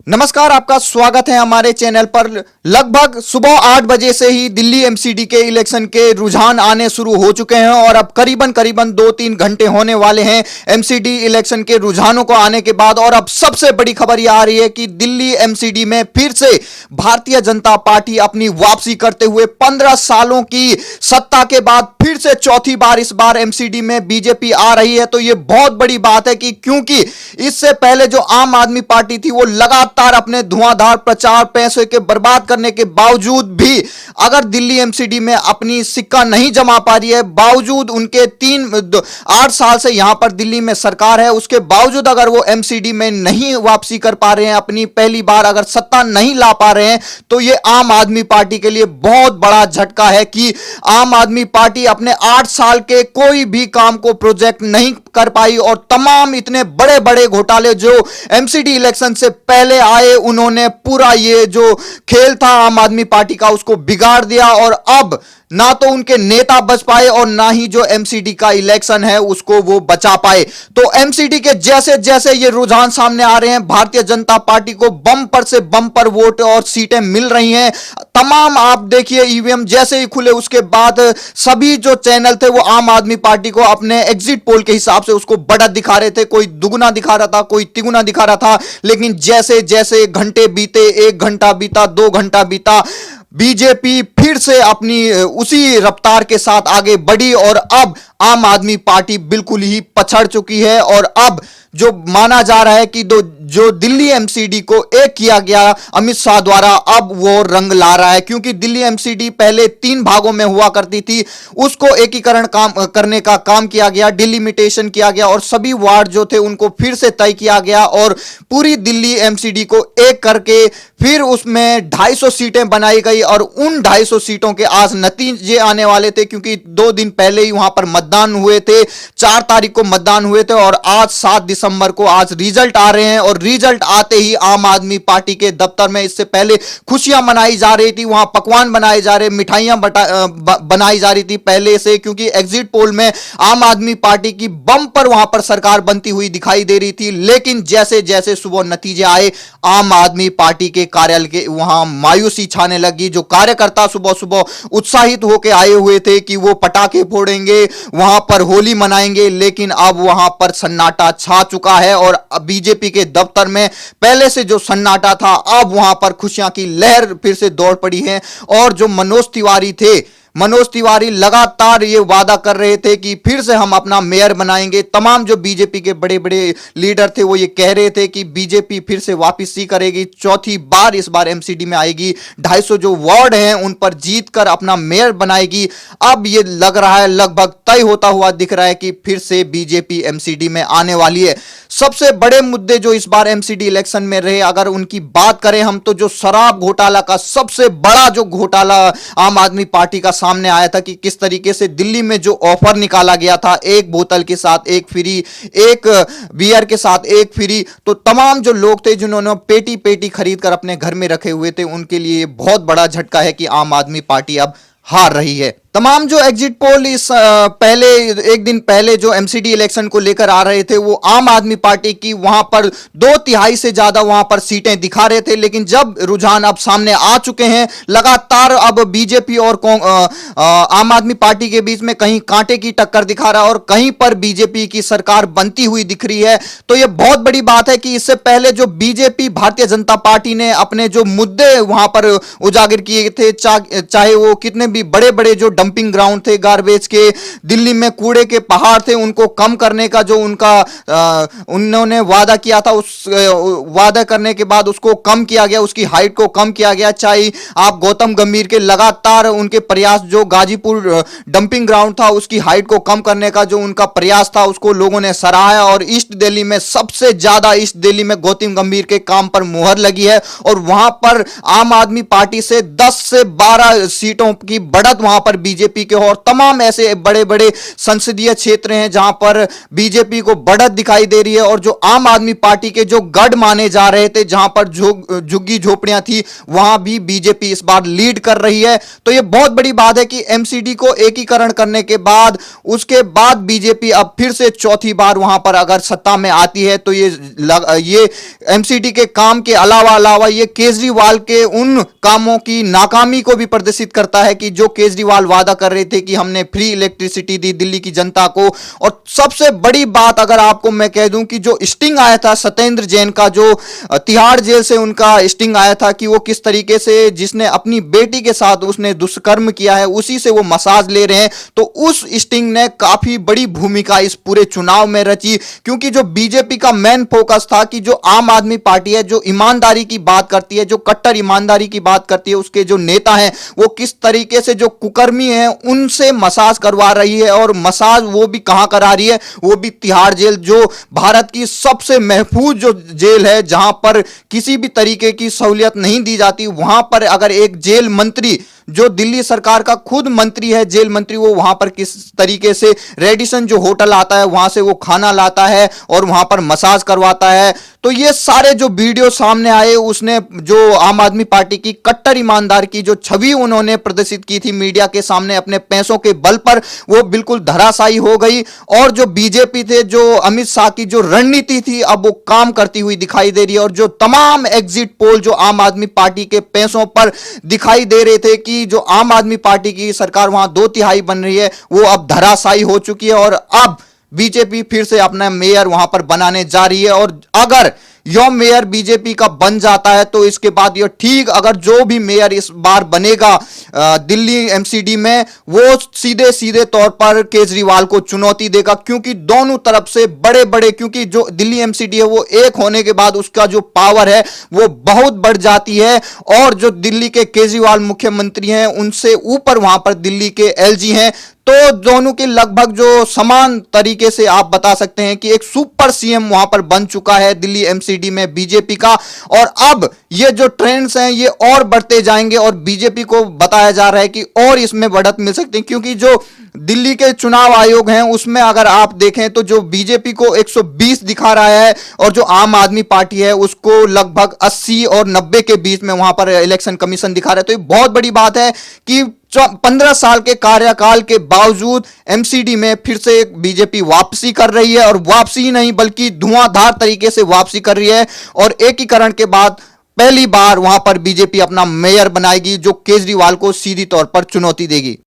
नमस्कार, आपका स्वागत है हमारे चैनल पर। लगभग सुबह 8 बजे से ही दिल्ली एमसीडी के इलेक्शन के रुझान आने शुरू हो चुके हैं और अब करीबन 2-3 घंटे होने वाले हैं एमसीडी इलेक्शन के रुझानों को आने के बाद। और अब सबसे बड़ी खबर यह आ रही है कि दिल्ली एमसीडी में फिर से भारतीय जनता पार्टी अपनी वापसी करते हुए 15 सालों की सत्ता के बाद फिर से चौथी बार इस बार एमसीडी में बीजेपी आ रही है। तो यह बहुत बड़ी बात है कि क्योंकि इससे पहले जो आम आदमी पार्टी थी वो लगातार अपने धुआंधार प्रचार, पैसे के बर्बाद करने के बावजूद भी अगर दिल्ली एमसीडी में अपनी सिक्का नहीं जमा पा रही है, बावजूद उनके 8 साल से यहां पर दिल्ली में सरकार है, उसके बावजूद अगर वो एमसीडी में नहीं वापसी कर पा रहे हैं, अपनी पहली बार अगर सत्ता नहीं ला पा रहे हैं, तो ये आम आदमी पार्टी के लिए बहुत बड़ा झटका है कि आम आदमी पार्टी अपने 8 साल के कोई भी काम को प्रोजेक्ट नहीं कर पाई और तमाम इतने बड़े बड़े घोटाले जो एमसीडी इलेक्शन से पहले आए, उन्होंने पूरा ये जो खेल था आम आदमी पार्टी का उसको बिगाड़ दिया। और अब ना तो उनके नेता बच पाए और ना ही जो एमसीडी का इलेक्शन है उसको वो बचा पाए। तो एमसीडी के जैसे जैसे ये रुझान सामने आ रहे हैं, भारतीय जनता पार्टी को बम्पर से बम्पर वोट और सीटें मिल रही हैं। तमाम आप देखिए ईवीएम जैसे ही खुले उसके बाद सभी जो चैनल थे वो आम आदमी पार्टी को अपने एग्जिट पोल के हिसाब से उसको बढ़त दिखा रहे थे। कोई दुगुना दिखा रहा था, कोई तिगुना दिखा रहा था, लेकिन जैसे जैसे घंटे बीते, 1 घंटा बीता, 2 घंटा बीता, बीजेपी फिर से अपनी उसी रफ्तार के साथ आगे बढ़ी और अब आम आदमी पार्टी बिल्कुल ही पछड़ चुकी है। और अब जो माना जा रहा है कि जो दिल्ली एमसीडी को एक किया गया अमित शाह द्वारा, अब वो रंग ला रहा है। क्योंकि दिल्ली एमसीडी पहले 3 भागों में हुआ करती थी, उसको एकीकरण करने का काम किया गया, डिलिमिटेशन किया गया और सभी वार्ड जो थे उनको फिर से तय किया गया और पूरी दिल्ली एमसीडी को एक करके फिर उसमें 250 सीटें बनाई गई। और उन 250 सीटों के आज नतीजे आने वाले थे, क्योंकि 2 दिन पहले ही वहां पर मतदान हुए थे, 4 तारीख को मतदान हुए थे और आज 7 दिसंबर को आज रिजल्ट आ रहे हैं। और रिजल्ट आते ही आम आदमी पार्टी के दफ्तर में इससे पहले खुशियां मनाई जा रही थी, वहां पकवान बनाए जा रहे, मिठाइयां बनाई जा रही थी पहले से, क्योंकि एग्जिट पोल में आम आदमी पार्टी की बम्पर वहां पर सरकार बनती हुई दिखाई दे रही थी। लेकिन जैसे जैसे सुबह नतीजे आए, आम आदमी पार्टी के कार्यालय के वहां मायूसी छाने लगी। जो कार्यकर्ता सुबह सुबह उत्साहित होकर आए हुए थे कि वो पटाखे फोड़ेंगे, वहां पर होली मनाएंगे, लेकिन अब वहां पर सन्नाटा छा चुका है। और बीजेपी के दफ्तर में पहले से जो सन्नाटा था, अब वहां पर खुशियां की लहर फिर से दौड़ पड़ी है। और जो मनोज तिवारी लगातार ये वादा कर रहे थे कि फिर से हम अपना मेयर बनाएंगे। तमाम जो बीजेपी के बड़े बड़े लीडर थे वो ये कह रहे थे कि बीजेपी फिर से वापसी करेगी, चौथी बार इस बार एमसीडी में आएगी, 250 जो वार्ड हैं उन पर जीतकर अपना मेयर बनाएगी। अब ये लग रहा है, लगभग तय होता हुआ दिख रहा है कि फिर से बीजेपी एमसीडी में आने वाली है। सबसे बड़े मुद्दे जो इस बार एमसीडी इलेक्शन में रहे, अगर उनकी बात करें हम, तो जो शराब घोटाला का सबसे बड़ा जो घोटाला आम आदमी पार्टी का सामने आया था कि किस तरीके से दिल्ली में जो ऑफर निकाला गया था, 1 बोतल के साथ 1 फ्री, 1 बियर के साथ 1 फ्री, तो तमाम जो लोग थे जिन्होंने पेटी पेटी खरीद कर अपने घर में रखे हुए थे, उनके लिए बहुत बड़ा झटका है कि आम आदमी पार्टी अब हार रही है। तमाम जो एग्जिट पोल इस पहले 1 दिन पहले जो एमसीडी इलेक्शन को लेकर आ रहे थे, वो आम आदमी पार्टी की वहां पर 2/3 से ज्यादा वहां पर सीटें दिखा रहे थे। लेकिन जब रुझान अब सामने आ चुके हैं, लगातार अब बीजेपी और आम आदमी पार्टी के बीच में कहीं कांटे की टक्कर दिखा रहा है और कहीं पर बीजेपी की सरकार बनती हुई दिख रही है। तो यह बहुत बड़ी बात है कि इससे पहले जो बीजेपी भारतीय जनता पार्टी ने अपने जो मुद्दे वहां पर उजागर किए थे, चाहे वो कितने भी बड़े बड़े जो डंपिंग ग्राउंड थे गार्बेज के, दिल्ली में कूड़े के पहाड़ थे, उनको कम करने का जो उन्होंने वादा किया था, उस वादा करने के बाद उसको कम किया गया, उसकी हाइट को कम किया गया। चाहे आप गौतम गंभीर के लगातार उनके प्रयास, जो गाजीपुर डंपिंग ग्राउंड था उसकी हाइट को कम करने का जो उनका प्रयास था, उसको लोगों ने सराहा। और ईस्ट दिल्ली में सबसे ज्यादा ईस्ट दिल्ली में गौतम गंभीर के काम पर मुहर लगी है और वहां पर आम आदमी पार्टी से 10 से 12 सीटों की बढ़त वहां पर बीजेपी के और तमाम ऐसे बड़े बड़े संसदीय क्षेत्र हैं जहां पर बीजेपी को बढ़त दिखाई दे रही है, और जो आम आदमी पार्टी के जो गढ़ माने जा रहे थे, जहां पर झुग्गी झोपड़ियां थी, वहां भी बीजेपी इस बार लीड कर रही है। तो यह बहुत बड़ी बात है कि एमसीडी को एकीकरण करने के बाद, उसके बाद बीजेपी अब फिर से चौथी बार वहां पर अगर सत्ता में आती है, तो ये एमसीडी के काम के अलावा ये केजरीवाल के उन कामों की नाकामी को भी प्रदर्शित करता है कि जो केजरीवाल वादा कर रहे थे कि हमने फ्री इलेक्ट्रिसिटी दी दिल्ली की जनता को। और सबसे बड़ी बात अगर आपको मैं कह दूं कि जो स्टिंग आया था सत्येंद्र जैन का, जो तिहाड़ जेल से उनका स्टिंग आया था कि वो किस तरीके से, जिसने अपनी बेटी के साथ उसने दुष्कर्म किया है, उसी से वो मसाज ले रहे हैं। तो उस स्टिंग ने काफी बड़ी भूमिका इस पूरे चुनाव में रची, क्योंकि जो बीजेपी का मेन फोकस था कि जो आम आदमी पार्टी है, जो ईमानदारी की बात करती है, जो कट्टर ईमानदारी की बात करती है, उसके जो नेता हैं वो किस तरीके से जो कुकर्मी हैं उनसे मसाज करवा रही है। और मसाज वो भी कहां करा रही है, वो भी तिहाड़ जेल, जो भारत की सबसे महफूज जो जेल है, जहां पर किसी भी तरीके की सहूलियत नहीं दी जाती। वहां पर अगर एक जेल मंत्री, जो दिल्ली सरकार का खुद मंत्री है, जेल मंत्री, वो वहां पर किस तरीके से रेडिसन जो होटल आता है वहां से वो खाना लाता है और वहां पर मसाज करवाता है। तो ये सारे जो वीडियो सामने आए, उसने जो आम आदमी पार्टी की कट्टर ईमानदार की जो छवि उन्होंने प्रदर्शित की थी मीडिया के सामने अपने पैसों के बल पर, वो बिल्कुल धराशायी हो गई। और जो बीजेपी थे, जो अमित शाह की जो रणनीति थी, अब वो काम करती हुई दिखाई दे रही है। और जो तमाम एग्जिट पोल जो आम आदमी पार्टी के पैसों पर दिखाई दे रहे थे कि जो आम आदमी पार्टी की सरकार वहां 2/3 बन रही है, वो अब धराशायी हो चुकी है। और अब बीजेपी फिर से अपना मेयर वहां पर बनाने जा रही है। और अगर यो मेयर बीजेपी का बन जाता है तो इसके बाद ये ठीक, अगर जो भी मेयर इस बार बनेगा दिल्ली एमसीडी में, वो सीधे सीधे तौर पर केजरीवाल को चुनौती देगा, क्योंकि दोनों तरफ से बड़े बड़े, क्योंकि जो दिल्ली एमसीडी है वो एक होने के बाद उसका जो पावर है वो बहुत बढ़ जाती है। और जो दिल्ली के केजरीवाल मुख्यमंत्री हैं, उनसे ऊपर वहां पर दिल्ली के एलजी हैं। तो दोनों के लगभग जो समान तरीके से आप बता सकते हैं कि एक सुपर सीएम वहां पर बन चुका है दिल्ली एमसीडी में बीजेपी का। और अब ये जो ट्रेंड्स हैं ये और बढ़ते जाएंगे, और बीजेपी को बताया जा रहा है कि और इसमें बढ़त मिल सकती है, क्योंकि जो दिल्ली के चुनाव आयोग हैं उसमें अगर आप देखें तो जो बीजेपी को 120 दिखा रहा है, और जो आम आदमी पार्टी है उसको लगभग 80 और 90 के बीच में वहां पर इलेक्शन कमीशन दिखा रहा है। तो ये बहुत बड़ी बात है कि 15 साल के कार्यकाल के बावजूद एमसीडी में फिर से बीजेपी वापसी कर रही है, और वापसी ही नहीं बल्कि धुआंधार तरीके से वापसी कर रही है। और एकीकरण के बाद पहली बार वहां पर बीजेपी अपना मेयर बनाएगी, जो केजरीवाल को सीधी तौर पर चुनौती देगी।